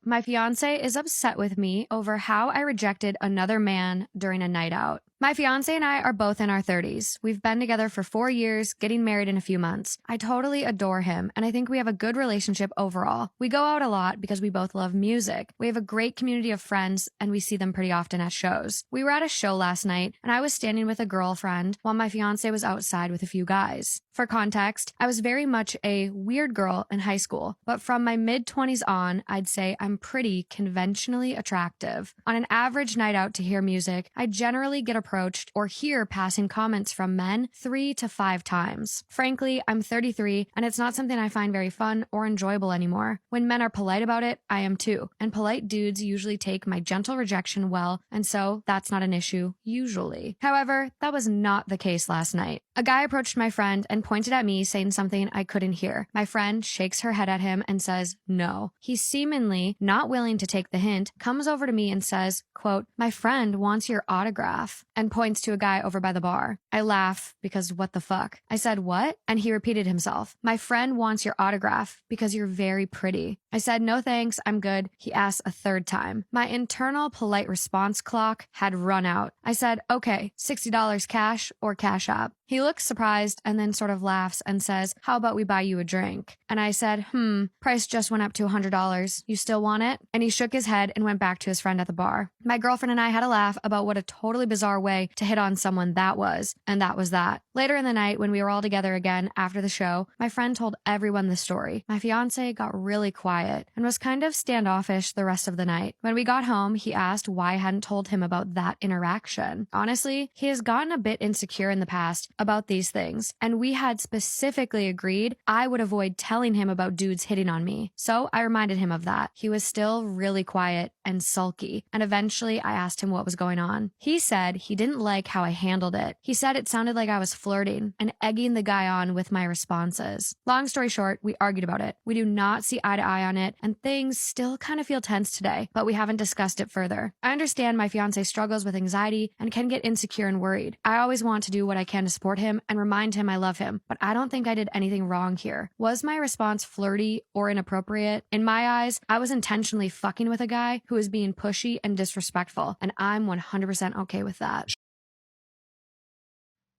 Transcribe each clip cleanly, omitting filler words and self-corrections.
My fiance is upset with me over how I rejected another man during a night out. My fiance and I are both in our 30s. We've been together for 4 years, getting married in a few months. I totally adore him, and I think we have a good relationship overall. We go out a lot because we both love music. We have a great community of friends, and we see them pretty often at shows. We were at a show last night, and I was standing with a girlfriend while my fiance was outside with a few guys. For context, I was very much a weird girl in high school, but from my mid-20s on, I'd say I'm pretty conventionally attractive. On an average night out to hear music, I generally get approached or hear passing comments from men 3 to 5 times. Frankly, I'm 33, and it's not something I find very fun or enjoyable anymore. When men are polite about it, I am too, and polite dudes usually take my gentle rejection well, and so that's not an issue, usually. However, that was not the case last night. A guy approached my friend and pointed at me saying something I couldn't hear. My friend shakes her head at him and says, no. He seemingly not willing to take the hint, comes over to me and says, quote, my friend wants your autograph, and points to a guy over by the bar. I laugh because what the fuck? I said, what? And he repeated himself. My friend wants your autograph because you're very pretty. I said, no thanks, I'm good. He asked a third time. My internal polite response clock had run out. I said, okay, $60 cash or Cash App. He looks surprised and then sort of laughs and says, how about we buy you a drink? And I said, price just went up to $100. You still want it? And he shook his head and went back to his friend at the bar. My girlfriend and I had a laugh about what a totally bizarre way to hit on someone that was, and that was that. Later in the night, when we were all together again after the show, my friend told everyone the story. My fiance got really quiet and was kind of standoffish the rest of the night. When we got home, he asked why I hadn't told him about that interaction. Honestly, he has gotten a bit insecure in the past about these things, and we had specifically agreed I would avoid telling him about dudes hitting on me. So I reminded him of that. He was still really quiet and sulky, and eventually I asked him what was going on. He said he didn't like how I handled it. He said it sounded like I was flirting and egging the guy on with my responses. Long story short, we argued about it. We do not see eye to eye on it, and things still kind of feel tense today, but we haven't discussed it further. I understand my fiance struggles with anxiety and can get insecure and worried. I always want to do what I can to support him and remind him I love him, but I don't think I did anything wrong here. Was my response flirty or inappropriate? In my eyes, I was intentionally fucking with a guy who was being pushy and disrespectful, and I'm 100% okay with that.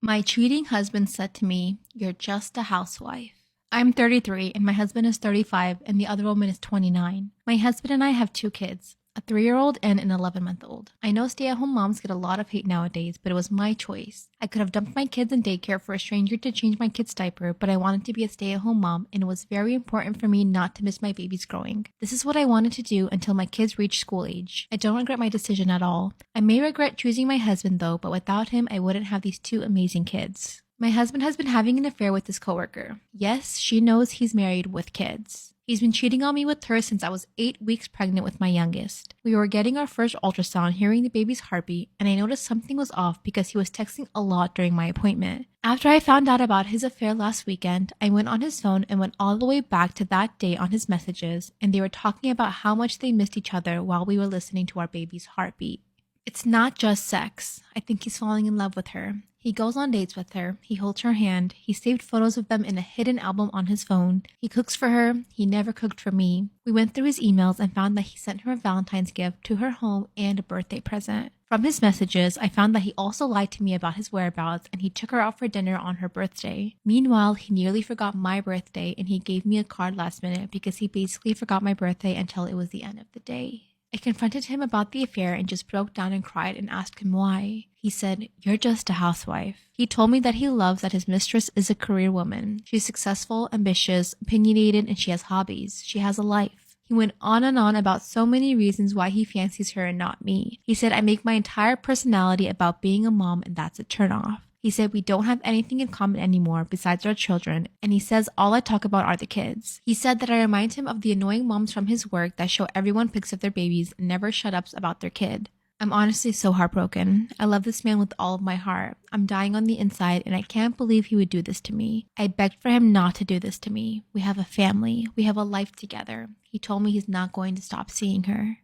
My cheating husband said to me, you're just a housewife. I'm 33 and my husband is 35 and the other woman is 29. My husband and I have 2 kids, a 3-year-old and an 11-month-old. I know stay-at-home moms get a lot of hate nowadays, but it was my choice. I could have dumped my kids in daycare for a stranger to change my kid's diaper, but I wanted to be a stay-at-home mom, and it was very important for me not to miss my babies growing. This is what I wanted to do until my kids reached school age. I don't regret my decision at all. I may regret choosing my husband though, but without him, I wouldn't have these 2 amazing kids. My husband has been having an affair with his coworker. Yes, she knows he's married with kids. He's been cheating on me with her since I was 8 weeks pregnant with my youngest. We were getting our first ultrasound, hearing the baby's heartbeat, and I noticed something was off because he was texting a lot during my appointment. After I found out about his affair last weekend, I went on his phone and went all the way back to that day on his messages, and they were talking about how much they missed each other while we were listening to our baby's heartbeat. It's not just sex. I think he's falling in love with her. He goes on dates with her. He holds her hand. He saved photos of them in a hidden album on his phone. He cooks for her. He never cooked for me. We went through his emails and found that he sent her a Valentine's gift to her home and a birthday present. From his messages, I found that he also lied to me about his whereabouts and he took her out for dinner on her birthday. Meanwhile, he nearly forgot my birthday and he gave me a card last minute because he basically forgot my birthday until it was the end of the day. I confronted him about the affair and just broke down and cried and asked him why. He said, you're just a housewife. He told me that he loves that his mistress is a career woman. She's successful, ambitious, opinionated, and she has hobbies. She has a life. He went on and on about so many reasons why he fancies her and not me. He said, I make my entire personality about being a mom and that's a turnoff. He said we don't have anything in common anymore besides our children, and he says all I talk about are the kids. He said that I remind him of the annoying moms from his work that show everyone pics of their babies and never shut up about their kid. I'm honestly so heartbroken. I love this man with all of my heart. I'm dying on the inside and I can't believe he would do this to me. I begged for him not to do this to me. We have a family. We have a life together. He told me he's not going to stop seeing her.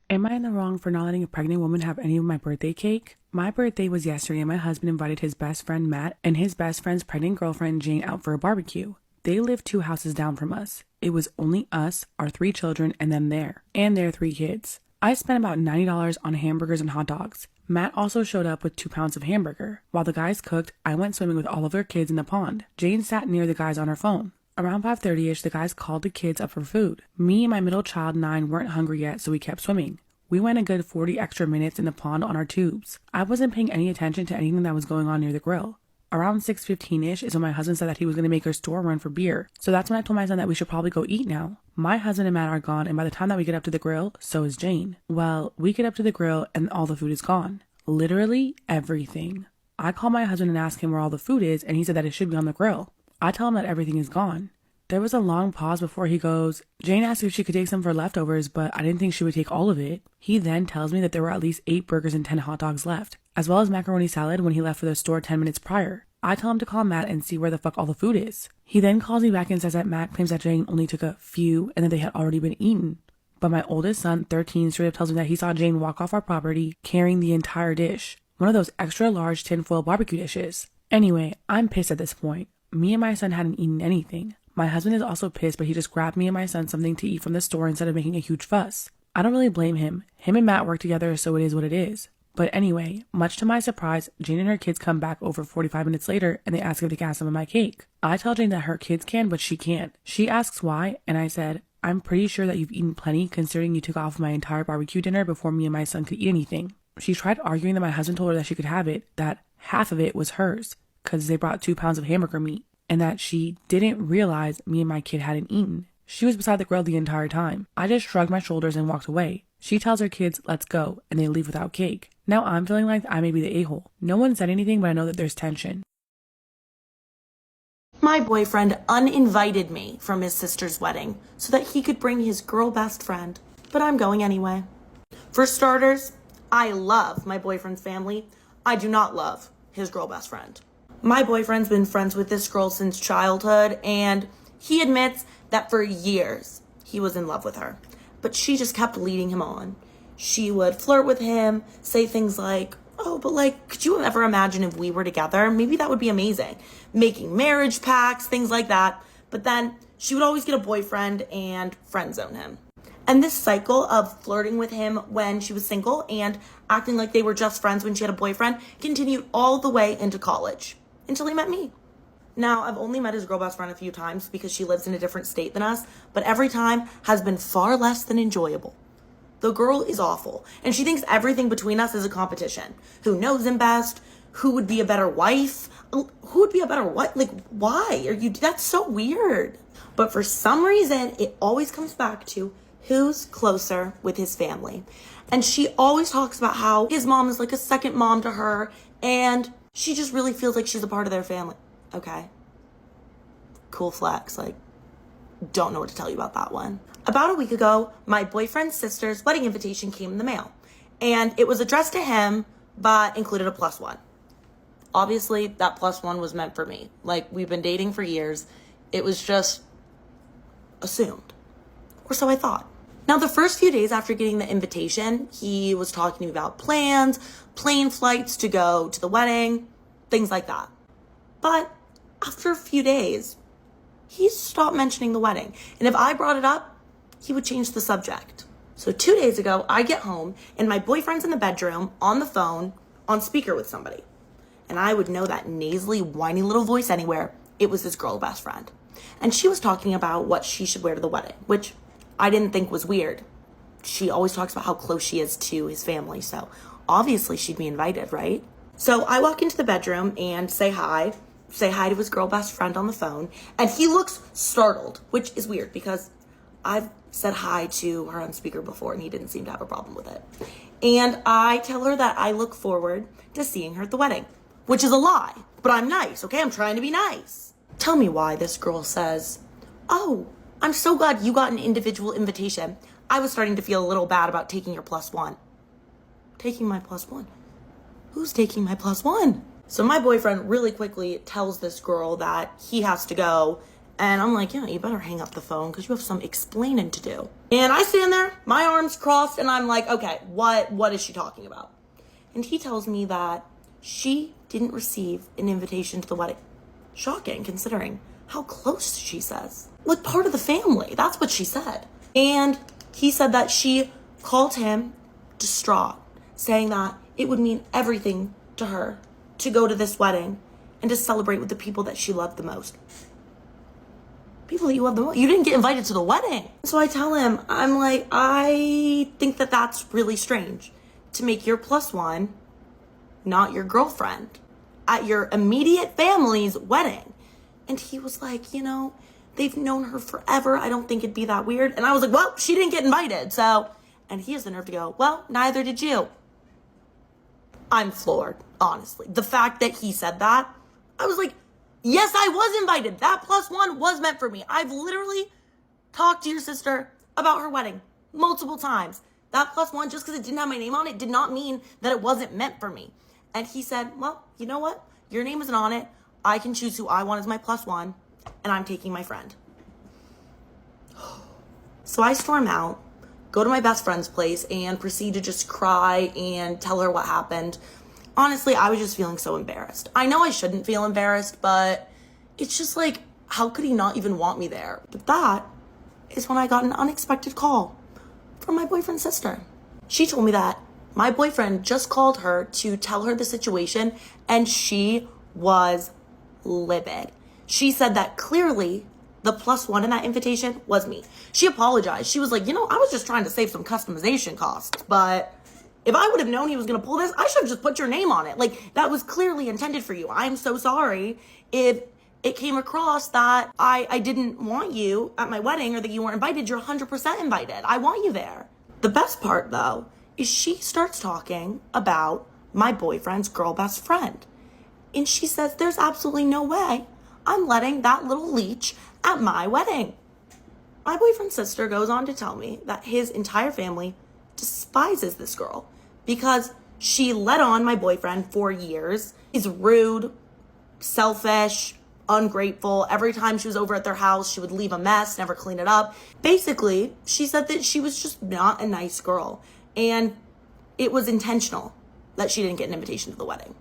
Am I in the wrong for not letting a pregnant woman have any of my birthday cake? My birthday was yesterday and my husband invited his best friend Matt and his best friend's pregnant girlfriend Jane out for a barbecue. They lived 2 houses down from us. It was only us, our 3 children, and them there, and their 3 kids. I spent about $90 on hamburgers and hot dogs. Matt also showed up with 2 pounds of hamburger. While the guys cooked, I went swimming with all of their kids in the pond. Jane sat near the guys on her phone. Around 5:30ish, the guys called the kids up for food. Me and my middle child, 9, weren't hungry yet, so we kept swimming. We went a good 40 extra minutes in the pond on our tubes. I wasn't paying any attention to anything that was going on near the grill. Around 6:15ish is when my husband said that he was going to make our store run for beer. So that's when I told my son that we should probably go eat now. My husband and Matt are gone, and by the time that we get up to the grill, so is Jane. Well, we get up to the grill and all the food is gone. Literally everything. I call my husband and ask him where all the food is, and he said that it should be on the grill. I tell him that everything is gone. There was a long pause before he goes, Jane asked if she could take some for leftovers, but I didn't think she would take all of it. He then tells me that there were at least 8 burgers and 10 hot dogs left, as well as macaroni salad when he left for the store 10 minutes prior. I tell him to call Matt and see where the fuck all the food is. He then calls me back and says that Matt claims that Jane only took a few and that they had already been eaten. But my oldest son, 13, straight up tells me that he saw Jane walk off our property carrying the entire dish. One of those extra large tinfoil barbecue dishes. Anyway, I'm pissed at this point. Me and my son hadn't eaten anything. My husband is also pissed, but he just grabbed me and my son something to eat from the store instead of making a huge fuss. I don't really blame him. Him and Matt work together, so it is what it is. But anyway, much to my surprise, Jane and her kids come back over 45 minutes later and they ask if they can have some of my cake. I tell Jane that her kids can, but she can't. She asks why, and I said, I'm pretty sure that you've eaten plenty considering you took off my entire barbecue dinner before me and my son could eat anything. She tried arguing that my husband told her that she could have it, that half of it was hers, because they brought 2 pounds of hamburger meat, and that she didn't realize me and my kid hadn't eaten. She was beside the grill the entire time. I just shrugged my shoulders and walked away. She tells her kids, let's go, and they leave without cake. Now I'm feeling like I may be the a-hole. No one said anything, but I know that there's tension. My boyfriend uninvited me from his sister's wedding so that he could bring his girl best friend, but I'm going anyway. For starters, I love my boyfriend's family. I do not love his girl best friend. My boyfriend's been friends with this girl since childhood, and he admits that for years he was in love with her, but she just kept leading him on. She would flirt with him, say things like, oh, but like, could you ever imagine if we were together? Maybe that would be amazing. Making marriage pacts, things like that. But then she would always get a boyfriend and friend zone him. And this cycle of flirting with him when she was single and acting like they were just friends when she had a boyfriend continued all the way into college until he met me. Now, I've only met his girl best friend a few times because she lives in a different state than us, but every time has been far less than enjoyable. The girl is awful, and she thinks everything between us is a competition. Who knows him best? Who would be a better wife? Who would be a better wife? Like, why are you? That's so weird. But for some reason, it always comes back to who's closer with his family. And she always talks about how his mom is like a second mom to her, and she just really feels like she's a part of their family. Okay. Cool flex. Like, don't know what to tell you about that one. About a week ago, my boyfriend's sister's wedding invitation came in the mail, and it was addressed to him, but included a +1. Obviously, that +1 was meant for me. Like, we've been dating for years. It was just assumed, or so I thought. Now, the first few days after getting the invitation, he was talking to me about plans, plane flights to go to the wedding, things like that. But after a few days, he stopped mentioning the wedding. And if I brought it up, he would change the subject. So 2 days ago, I get home and my boyfriend's in the bedroom on the phone on speaker with somebody. And I would know that nasally, whiny little voice anywhere. It was his girl best friend. And she was talking about what she should wear to the wedding, which I didn't think was weird. She always talks about how close she is to his family. So obviously she'd be invited, right? So I walk into the bedroom and say hi to his girl best friend on the phone, and he looks startled, which is weird because I've said hi to her on speaker before and he didn't seem to have a problem with it. And I tell her that I look forward to seeing her at the wedding, which is a lie, but I'm nice, okay? I'm trying to be nice. Tell me why this girl says, oh, I'm so glad you got an individual invitation. I was starting to feel a little bad about taking your +1. Taking my +1? Who's taking my +1? So my boyfriend really quickly tells this girl that he has to go. And I'm like, yeah, you better hang up the phone because you have some explaining to do. And I stand there, my arms crossed, and I'm like, okay, what is she talking about? And he tells me that she didn't receive an invitation to the wedding. Shocking, considering how close, she says. Like part of the family. That's what she said. And he said that she called him distraught, saying that it would mean everything to her to go to this wedding and to celebrate with the people that she loved the most. People that you love the most. You didn't get invited to the wedding. So I tell him, I'm like, I think that that's really strange to make your plus one not your girlfriend at your immediate family's wedding. And he was like, you know, they've known her forever. I don't think it'd be that weird. And I was like, well, she didn't get invited. So, and he has the nerve to go, well, neither did you. I'm floored, honestly. The fact that he said that, I was like, yes, I was invited. That plus one was meant for me. I've literally talked to your sister about her wedding multiple times. That plus one, just because it didn't have my name on it, did not mean that it wasn't meant for me. And he said, well, you know what? Your name isn't on it. I can choose who I want as my plus one, and I'm taking my friend. So I storm out, go to my best friend's place, and proceed to just cry and tell her what happened. Honestly, I was just feeling so embarrassed. I know I shouldn't feel embarrassed, but it's just like, how could he not even want me there? But that is when I got an unexpected call from my boyfriend's sister. She told me that my boyfriend just called her to tell her the situation, and she was livid. She said that clearly the plus one in that invitation was me. She apologized. She was like, you know, I was just trying to save some customization costs, but if I would have known he was going to pull this, I should have just put your name on it. Like, that was clearly intended for you. I'm so sorry if it came across that I didn't want you at my wedding or that you weren't invited. You're 100% invited. I want you there. The best part, though, is she starts talking about my boyfriend's girl best friend. And she says, there's absolutely no way I'm letting that little leech at my wedding. My boyfriend's sister goes on to tell me that his entire family despises this girl because she led on my boyfriend for years. He's rude, selfish, ungrateful. Every time she was over at their house, she would leave a mess, never clean it up. Basically, she said that she was just not a nice girl. And it was intentional that she didn't get an invitation to the wedding.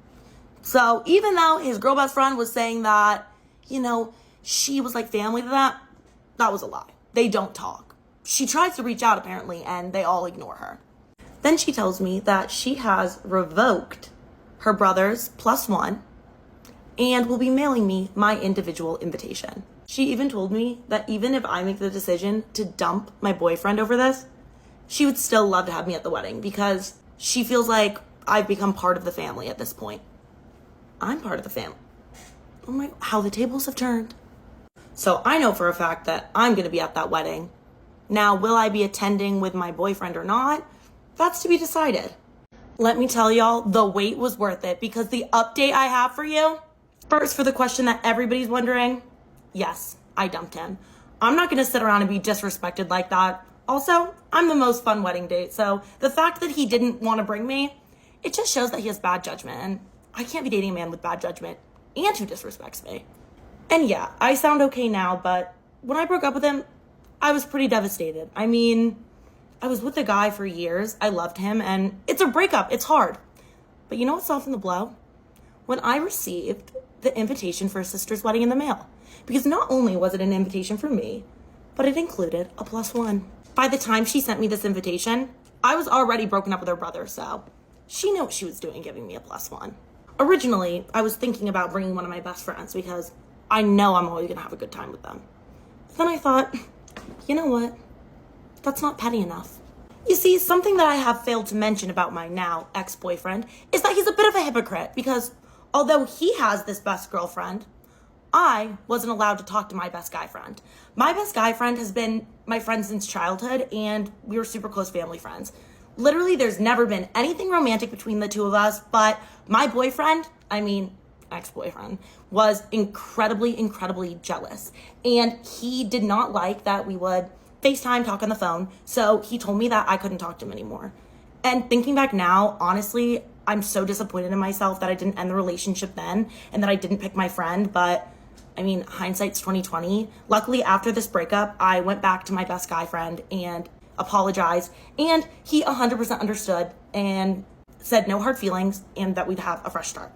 So even though his girl best friend was saying that, you know, she was like family to that was a lie. They don't talk. She tries to reach out apparently, and they all ignore her. Then she tells me that she has revoked her brother's plus one and will be mailing me my individual invitation. She even told me that even if I make the decision to dump my boyfriend over this, she would still love to have me at the wedding because she feels like I've become part of the family at this point. I'm part of the family. Oh my, how the tables have turned. So I know for a fact that I'm going to be at that wedding. Now, will I be attending with my boyfriend or not? That's to be decided. Let me tell y'all, the wait was worth it because the update I have for you, first for the question that everybody's wondering, yes, I dumped him. I'm not going to sit around and be disrespected like that. Also, I'm the most fun wedding date, so the fact that he didn't want to bring me, it just shows that he has bad judgment, and I can't be dating a man with bad judgment and who disrespects me. And yeah, I sound okay now, but when I broke up with him, I was pretty devastated. I mean, I was with a guy for years. I loved him, and it's a breakup. It's hard. But you know what softened the blow? When I received the invitation for a sister's wedding in the mail. Because not only was it an invitation for me, but it included a plus one. By the time she sent me this invitation, I was already broken up with her brother, so she knew what she was doing giving me a plus one. Originally, I was thinking about bringing one of my best friends because I know I'm always going to have a good time with them. But then I thought, you know what? That's not petty enough. You see, something that I have failed to mention about my now ex-boyfriend is that he's a bit of a hypocrite because although he has this best girlfriend, I wasn't allowed to talk to my best guy friend. My best guy friend has been my friend since childhood, and we were super close family friends. Literally, there's never been anything romantic between the two of us, but my boyfriend, ex-boyfriend, was incredibly jealous. And he did not like that we would FaceTime, talk on the phone, so he told me that I couldn't talk to him anymore. And thinking back now, honestly, I'm so disappointed in myself that I didn't end the relationship then and that I didn't pick my friend, but I mean, hindsight's 2020. Luckily, after this breakup, I went back to my best guy friend and apologized, and he 100% understood and said no hard feelings and that we'd have a fresh start.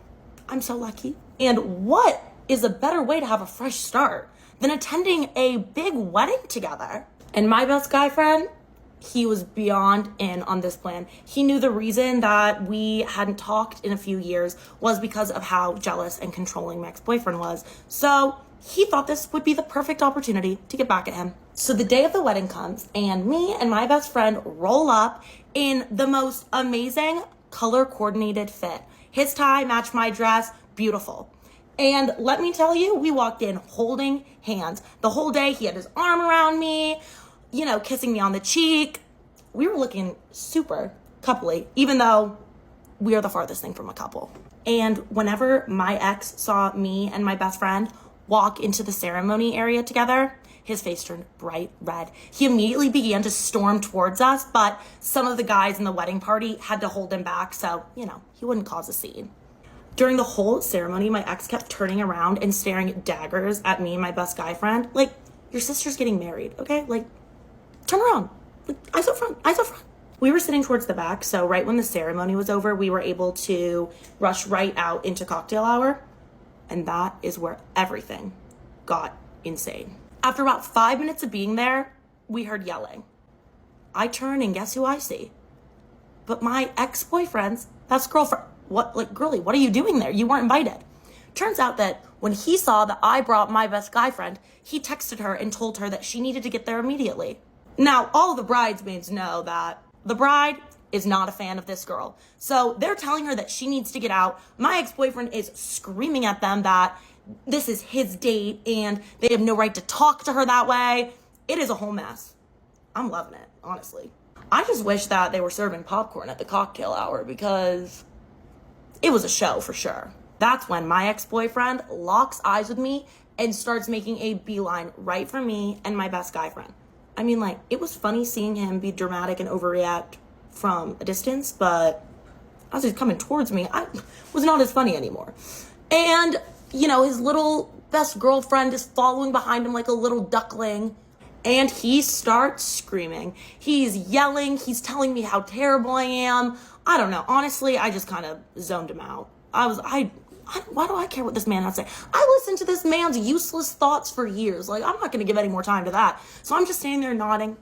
I'm so lucky. And what is a better way to have a fresh start than attending a big wedding together. And my best guy friend, he was beyond in on this plan. He knew the reason that we hadn't talked in a few years was because of how jealous and controlling my ex-boyfriend was. So he thought this would be the perfect opportunity to get back at him. So the day of the wedding comes, and me and my best friend roll up in the most amazing color coordinated fit. His tie matched my dress, beautiful. And let me tell you, we walked in holding hands. The whole day he had his arm around me, kissing me on the cheek. We were looking super coupley, even though we are the farthest thing from a couple. And whenever my ex saw me and my best friend walk into the ceremony area together, his face turned bright red. He immediately began to storm towards us, but some of the guys in the wedding party had to hold him back so, he wouldn't cause a scene. During the whole ceremony, my ex kept turning around and staring daggers at me and my best guy friend. Like, your sister's getting married, okay? Like, turn around. Like, eyes up front, eyes up front. We were sitting towards the back, so right when the ceremony was over, we were able to rush right out into cocktail hour. And that is where everything got insane. After about 5 minutes of being there, we heard yelling. I turn and guess who I see? But my ex-boyfriend's best girlfriend. Girlie, what are you doing there? You weren't invited. Turns out that when he saw that I brought my best guy friend, he texted her and told her that she needed to get there immediately. Now, all the bridesmaids know that the bride is not a fan of this girl. So they're telling her that she needs to get out. My ex-boyfriend is screaming at them that this is his date and they have no right to talk to her that way. It is a whole mess. I'm loving it, honestly. I just wish that they were serving popcorn at the cocktail hour because it was a show for sure. That's when my ex-boyfriend locks eyes with me and starts making a beeline right for me and my best guy friend. I mean, it was funny seeing him be dramatic and overreact from a distance, but as he's coming towards me, I was not as funny anymore. And, his little best girlfriend is following behind him like a little duckling, and he starts screaming. He's yelling. He's telling me how terrible I am. I don't know. Honestly, I just kind of zoned him out. Why do I care what this man has to say? I listened to this man's useless thoughts for years. I'm not going to give any more time to that. So I'm just standing there nodding.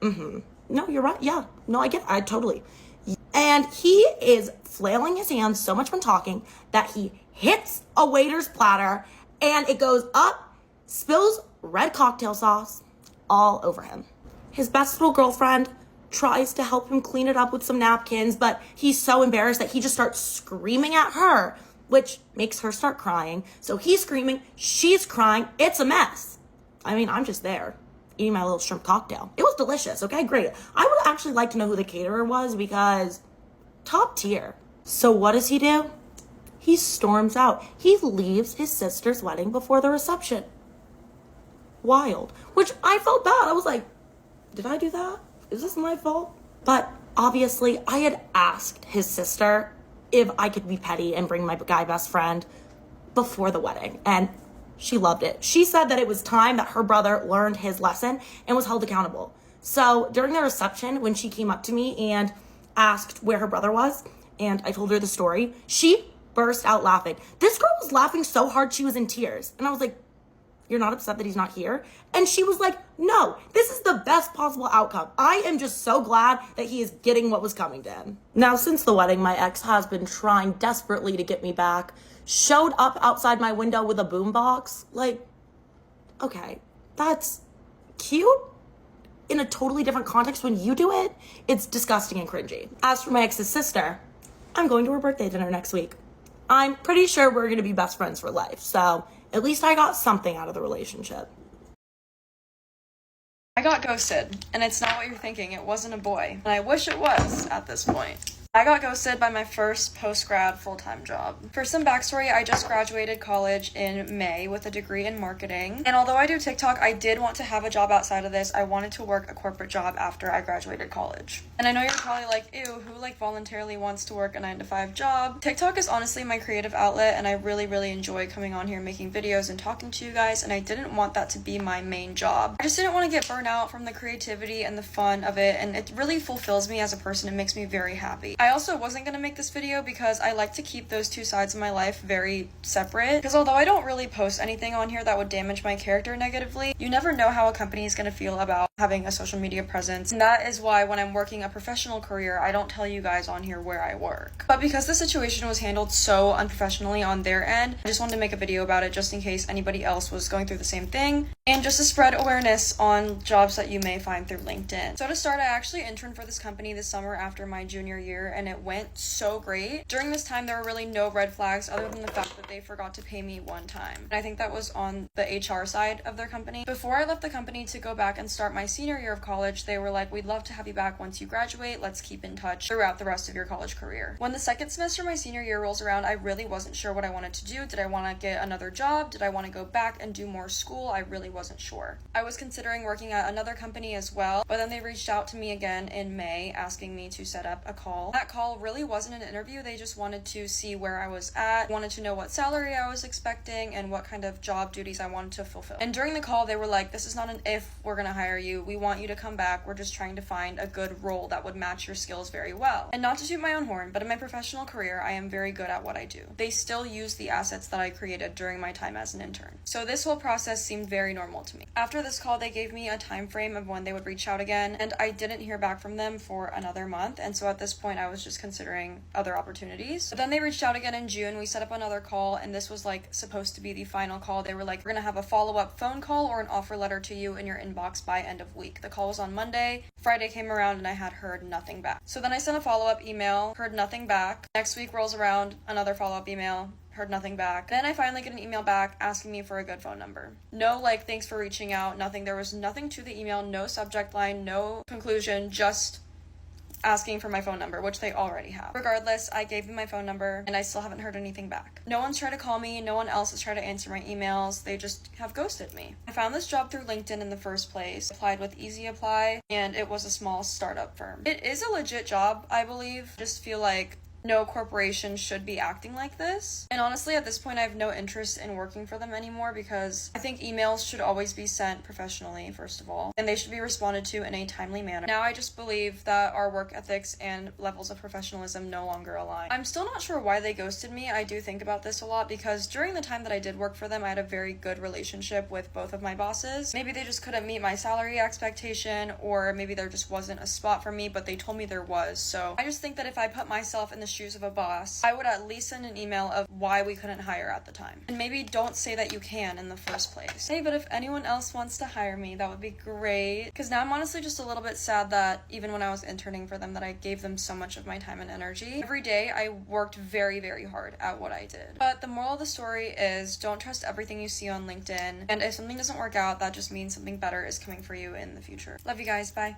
No, you're right. Yeah. No, I totally. And he is flailing his hands so much when talking that he hits a waiter's platter and it goes up, spills red cocktail sauce all over him. His best little girlfriend tries to help him clean it up with some napkins, but he's so embarrassed that he just starts screaming at her, which makes her start crying. So he's screaming, she's crying. It's a mess. I mean, I'm just there eating my little shrimp cocktail. It was delicious. Okay, great. I would actually like to know who the caterer was because top tier. So what does he do? He storms out. He leaves his sister's wedding before the reception. Wild. Which I felt bad. I was like, did I do that? Is this my fault? But obviously I had asked his sister if I could be petty and bring my guy best friend before the wedding. And she loved it. She said that it was time that her brother learned his lesson and was held accountable. So during the reception, when she came up to me and asked where her brother was, and I told her the story, she burst out laughing. This girl was laughing so hard she was in tears. And I was like, you're not upset that he's not here? And she was like, no, this is the best possible outcome. I am just so glad that he is getting what was coming to him. Now, since the wedding, my ex has been trying desperately to get me back. Showed up outside my window with a boombox. Okay, that's cute in a totally different context. When you do it, it's disgusting and cringy. As for my ex's sister, I'm going to her birthday dinner next week. I'm pretty sure we're going to be best friends for life. So at least I got something out of the relationship. I got ghosted, and it's not what you're thinking. It wasn't a boy, and I wish it was at this point. I got ghosted by my first post-grad full-time job. For some backstory, I just graduated college in May with a degree in marketing. And although I do TikTok, I did want to have a job outside of this. I wanted to work a corporate job after I graduated college. And I know you're probably like, ew, who voluntarily wants to work a 9-to-5 job? TikTok is honestly my creative outlet, and I really, really enjoy coming on here, making videos and talking to you guys, and I didn't want that to be my main job. I just didn't want to get burnt out from the creativity and the fun of it, and it really fulfills me as a person. It makes me very happy. I also wasn't gonna make this video because I like to keep those two sides of my life very separate, because although I don't really post anything on here that would damage my character negatively, you never know how a company is gonna feel about having a social media presence, and that is why when I'm working a professional career, I don't tell you guys on here where I work. But because the situation was handled so unprofessionally on their end, I just wanted to make a video about it just in case anybody else was going through the same thing, and just to spread awareness on jobs that you may find through LinkedIn. So to start, I actually interned for this company this summer after my junior year, and it went so great. During this time, there were really no red flags other than the fact that they forgot to pay me one time. And I think that was on the HR side of their company. Before I left the company to go back and start my senior year of college, they were like, we'd love to have you back once you graduate. Let's keep in touch throughout the rest of your college career. When the second semester of my senior year rolls around, I really wasn't sure what I wanted to do. Did I want to get another job? Did I want to go back and do more school? I really wasn't sure. I was considering working at another company as well, but then they reached out to me again in May asking me to set up a call. That call really wasn't an interview. They just wanted to see where I was at, wanted to know what salary I was expecting and what kind of job duties I wanted to fulfill. And during the call, they were like, this is not an if we're gonna hire you. We want you to come back. We're just trying to find a good role that would match your skills very well. And not to toot my own horn, but in my professional career, I am very good at what I do. They still use the assets that I created during my time as an intern. So this whole process seemed very normal to me. After this call, they gave me a time frame of when they would reach out again, and I didn't hear back from them for another month. And so at this point, I was just considering other opportunities. But then they reached out again in June. We set up another call, and this was like supposed to be the final call. They were like, we're gonna have a follow-up phone call or an offer letter to you in your inbox by end of week. The call was on Monday. Friday came around and I had heard nothing back. So then I sent a follow-up email, heard nothing back. Next week rolls around, another follow-up email, heard nothing back. Then I finally get an email back asking me for a good phone number. No, like, thanks for reaching out, nothing. There was nothing to the email, no subject line, no conclusion, just asking for my phone number, which they already have. Regardless, I gave them my phone number and I still haven't heard anything back. No one's tried to call me, no one else has tried to answer my emails, they just have ghosted me. I found this job through LinkedIn in the first place, applied with Easy Apply, and it was a small startup firm. It is a legit job, I believe. Just feel like no corporation should be acting like this. And honestly, at this point, I have no interest in working for them anymore because I think emails should always be sent professionally, first of all, and they should be responded to in a timely manner. Now, I just believe that our work ethics and levels of professionalism no longer align. I'm still not sure why they ghosted me. I do think about this a lot because during the time that I did work for them, I had a very good relationship with both of my bosses. Maybe they just couldn't meet my salary expectation, or maybe there just wasn't a spot for me, but they told me there was. So I just think that if I put myself in the shoes of a boss, I would at least send an email of why we couldn't hire at the time. And maybe don't say that you can in the first place. Hey, but if anyone else wants to hire me, that would be great. Because now I'm honestly just a little bit sad that even when I was interning for them, that I gave them so much of my time and energy. Every day I worked very, very hard at what I did. But the moral of the story is don't trust everything you see on LinkedIn. And if something doesn't work out, that just means something better is coming for you in the future. Love you guys. Bye.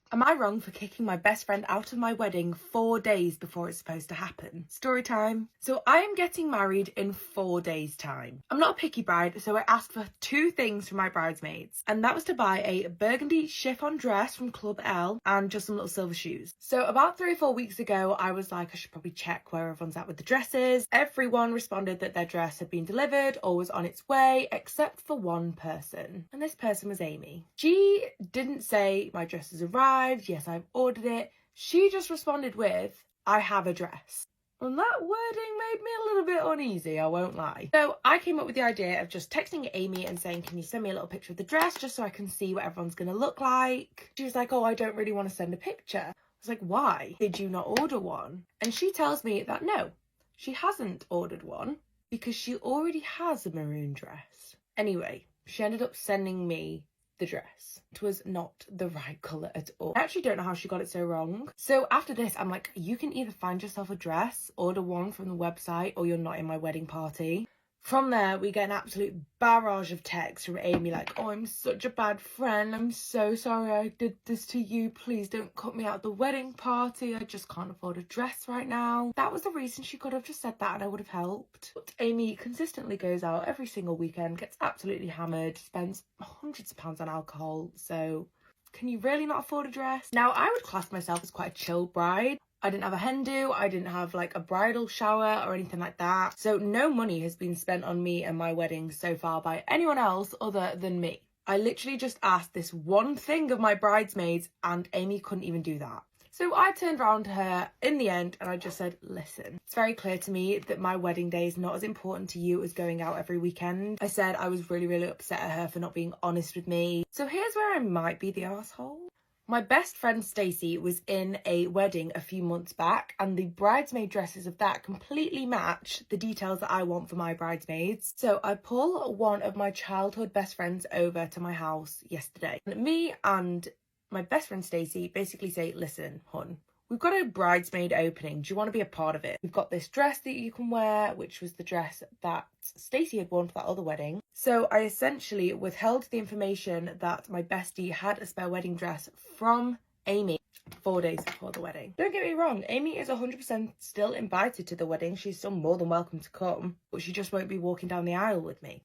Am I wrong for kicking my best friend out of my wedding 4 days before it's supposed to happen? Story time. So I am getting married in 4 days' time. I'm not a picky bride, so I asked for 2 things from my bridesmaids, and that was to buy a burgundy chiffon dress from Club L and just some little silver shoes. So about 3 or 4 weeks ago, I was like, I should probably check where everyone's at with the dresses. Everyone responded that their dress had been delivered or was on its way, except for one person. And this person was Amy. She didn't say my dress has arrived. Yes, I've ordered it. She just responded with, I have a dress. And that wording made me a little bit uneasy, I won't lie. So I came up with the idea of just texting Amy and saying, can you send me a little picture of the dress just so I can see what everyone's going to look like? She was like, oh, I don't really want to send a picture. I was like, why? Did you not order one? And she tells me that no, she hasn't ordered one because she already has a maroon dress. Anyway, she ended up sending me the dress. It was not the right colour at all. I actually don't know how she got it so wrong. So after this, I'm like, you can either find yourself a dress, order one from the website, or you're not in my wedding party. From there, we get an absolute barrage of texts from Amy like, oh, I'm such a bad friend. I'm so sorry I did this to you. Please don't cut me out of the wedding party. I just can't afford a dress right now. That was the reason she could have just said that and I would have helped. But Amy consistently goes out every single weekend, gets absolutely hammered, spends hundreds of pounds on alcohol. So can you really not afford a dress? Now, I would class myself as quite a chill bride. I didn't have a hen do, I didn't have like a bridal shower or anything like that. So no money has been spent on me and my wedding so far by anyone else other than me. I literally just asked this one thing of my bridesmaids and Amy couldn't even do that. So I turned around to her in the end and I just said, listen, it's very clear to me that my wedding day is not as important to you as going out every weekend. I said I was really, really upset at her for not being honest with me. So here's where I might be the asshole. My best friend Stacey was in a wedding a few months back, and the bridesmaid dresses of that completely match the details that I want for my bridesmaids. So I pull one of my childhood best friends over to my house yesterday. And me and my best friend Stacey basically say, listen, hun, we've got a bridesmaid opening. Do you want to be a part of it? We've got this dress that you can wear, which was the dress that Stacey had worn for that other wedding. So I essentially withheld the information that my bestie had a spare wedding dress from Amy 4 days before the wedding. Don't get me wrong, Amy is 100% still invited to the wedding. She's still more than welcome to come, but she just won't be walking down the aisle with me.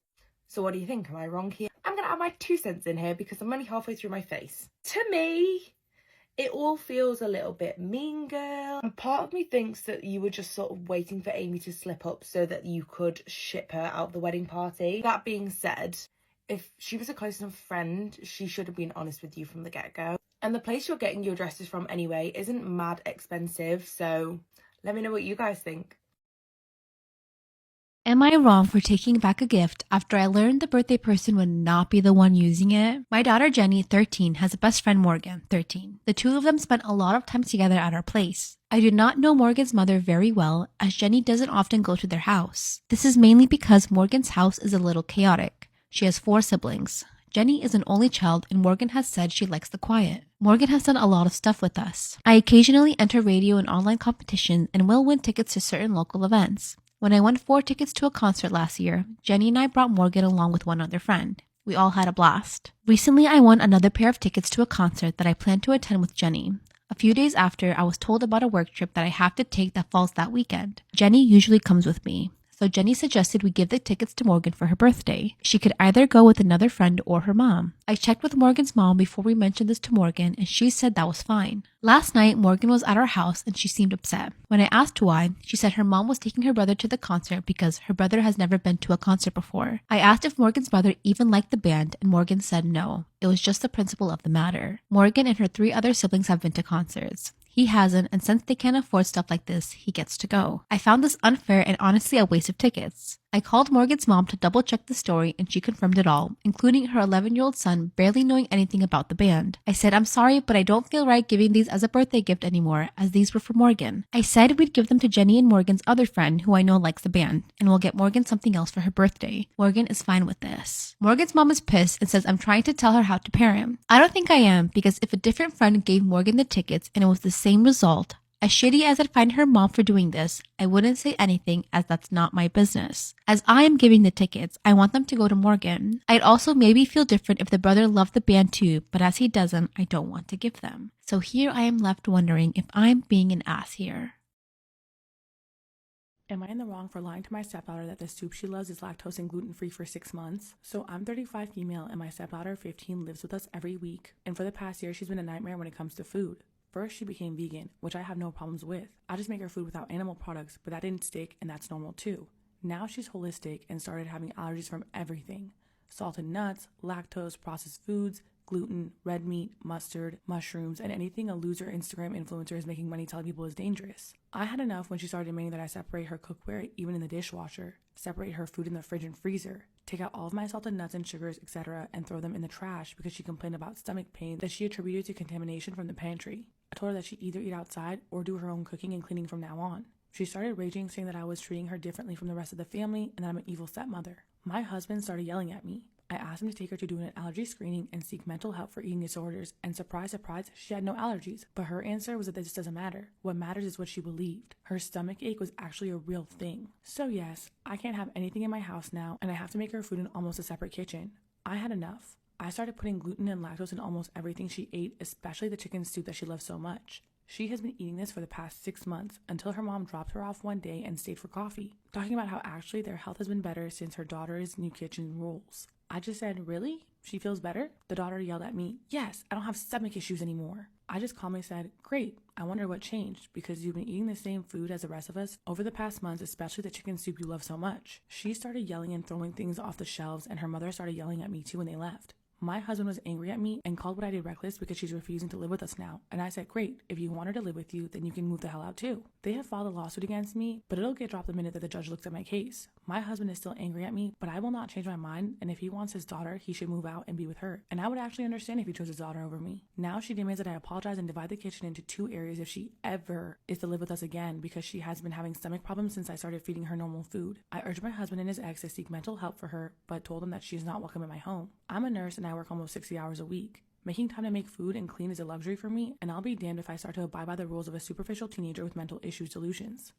So what do you think? Am I wrong here? I'm going to add my 2 cents in here because I'm only halfway through my face. To me, it all feels a little bit mean girl. And part of me thinks that you were just sort of waiting for Amy to slip up so that you could ship her out of the wedding party. That being said, if she was a close enough friend, she should have been honest with you from the get-go. And the place you're getting your dresses from anyway isn't mad expensive, so let me know what you guys think. Am I wrong for taking back a gift after I learned the birthday person would not be the one using it? My daughter Jenny, 13, has a best friend Morgan, 13. The two of them spent a lot of time together at our place. I do not know Morgan's mother very well, as Jenny doesn't often go to their house. This is mainly because Morgan's house is a little chaotic. She has 4 siblings. Jenny is an only child and Morgan has said she likes the quiet. Morgan has done a lot of stuff with us. I occasionally enter radio and online competitions and will win tickets to certain local events. When I won 4 tickets to a concert last year, Jenny and I brought Morgan along with one other friend. We all had a blast. Recently, I won another pair of tickets to a concert that I plan to attend with Jenny. A few days after, I was told about a work trip that I have to take that falls that weekend. Jenny usually comes with me, so Jenny suggested we give the tickets to Morgan for her birthday. She could either go with another friend or her mom. I checked with Morgan's mom before we mentioned this to Morgan, and she said that was fine. Last night, Morgan was at our house and she seemed upset. When I asked why, she said her mom was taking her brother to the concert because her brother has never been to a concert before. I asked if Morgan's mother even liked the band, and Morgan said no. It was just the principle of the matter. Morgan and her 3 other siblings have been to concerts. He hasn't, and since they can't afford stuff like this, he gets to go. I found this unfair and honestly a waste of tickets. I called Morgan's mom to double check the story and she confirmed it all, including her 11-year-old son barely knowing anything about the band. I said, I'm sorry, but I don't feel right giving these as a birthday gift anymore, as these were for Morgan. I said we'd give them to Jenny and Morgan's other friend, who I know likes the band, and we'll get Morgan something else for her birthday. Morgan is fine with this. Morgan's mom is pissed and says I'm trying to tell her how to parent. I don't think I am, because if a different friend gave Morgan the tickets and it was the same result, as shitty as I'd find her mom for doing this, I wouldn't say anything, as that's not my business. As I am giving the tickets, I want them to go to Morgan. I'd also maybe feel different if the brother loved the band too, but as he doesn't, I don't want to give them. So here I am left wondering if I'm being an ass here. Am I in the wrong for lying to my stepdaughter that the soup she loves is lactose and gluten-free for 6 months? So I'm 35 female and my stepdaughter 15 lives with us every week. And for the past year, she's been a nightmare when it comes to food. First, she became vegan, which I have no problems with. I just make her food without animal products, but that didn't stick, and that's normal too. Now she's holistic and started having allergies from everything. Salted nuts, lactose, processed foods, gluten, red meat, mustard, mushrooms, and anything a loser Instagram influencer is making money telling people is dangerous. I had enough when she started demanding that I separate her cookware even in the dishwasher, separate her food in the fridge and freezer, take out all of my salted nuts and sugars, etc., and throw them in the trash because she complained about stomach pain that she attributed to contamination from the pantry. I told her that she'd either eat outside or do her own cooking and cleaning from now on. She started raging, saying that I was treating her differently from the rest of the family and that I'm an evil stepmother. My husband started yelling at me. I asked him to take her to do an allergy screening and seek mental help for eating disorders, and surprise, surprise, she had no allergies. But her answer was that this doesn't matter. What matters is what she believed. Her stomach ache was actually a real thing. So yes, I can't have anything in my house now, and I have to make her food in almost a separate kitchen. I had enough. I started putting gluten and lactose in almost everything she ate, especially the chicken soup that she loves so much. She has been eating this for the past 6 months until her mom dropped her off one day and stayed for coffee, talking about how actually their health has been better since her daughter's new kitchen rules. I just said, really? She feels better? The daughter yelled at me, yes, I don't have stomach issues anymore. I just calmly said, great, I wonder what changed, because you've been eating the same food as the rest of us over the past months, especially the chicken soup you love so much. She started yelling and throwing things off the shelves, and her mother started yelling at me too when they left. My husband was angry at me and called what I did reckless because she's refusing to live with us now. And I said, great, if you want her to live with you, then you can move the hell out too. They have filed a lawsuit against me, but it'll get dropped the minute that the judge looks at my case. My husband is still angry at me, but I will not change my mind, and if he wants his daughter, he should move out and be with her. And I would actually understand if he chose his daughter over me. Now she demands that I apologize and divide the kitchen into 2 areas if she ever is to live with us again, because she has been having stomach problems since I started feeding her normal food. I urged my husband and his ex to seek mental help for her, but told him that she is not welcome in my home. I'm a nurse and I work almost 60 hours a week. Making time to make food and clean is a luxury for me, and I'll be damned if I start to abide by the rules of a superficial teenager with mental issues delusions.